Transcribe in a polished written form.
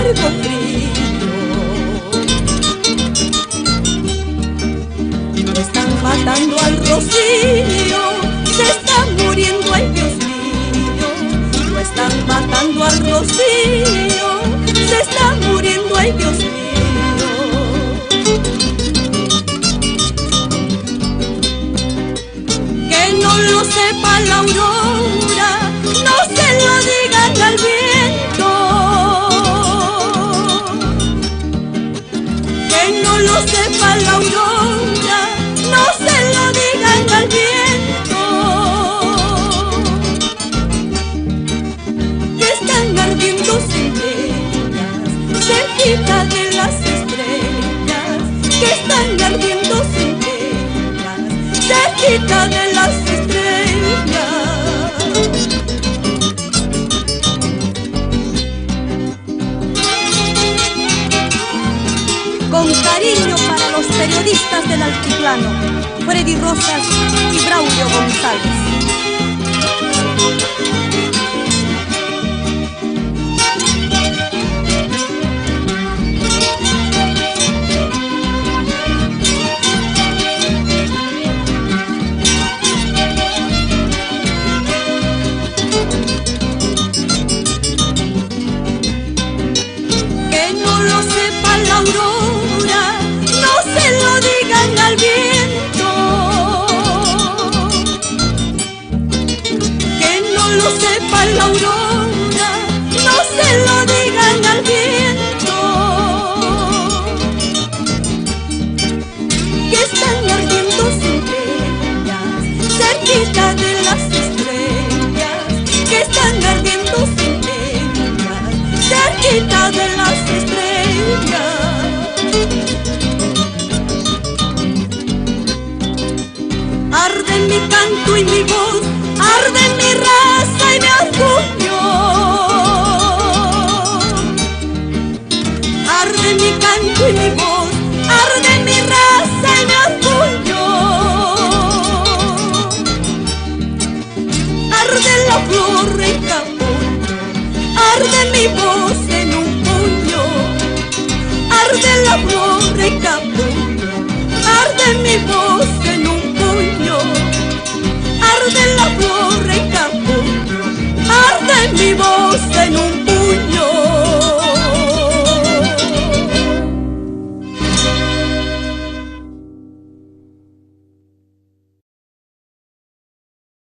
amargo frío. Lo están matando al rocío, se está muriendo, ay Dios mío. Lo están matando al rocío, se está muriendo, ay Dios mío. Que no lo sepa la aurora, no se lo digan al viento. Que no lo sepa la aurora, no se lo digan al viento. Que están ardiendo centellas cerquita de las estrellas. Que están ardiendo centellas cerquita de las estrellas. Con cariño para los periodistas del altiplano, Freddy Rosas y Braulio González. Que no lo sepa la aurora, no se lo digan al viento. Que no lo sepa la aurora, no se lo digan al viento. Que están ardiendo centellas cerquita de las estrellas. Que están ardiendo centellas cerquita de las estrellas. Arde mi canto y mi voz, arde mi raza y mi orgullo. Arde mi canto y mi voz, arde mi raza y mi orgullo. Arde la flor en capullo, arde mi voz en un puño. Arde la flor en capullo,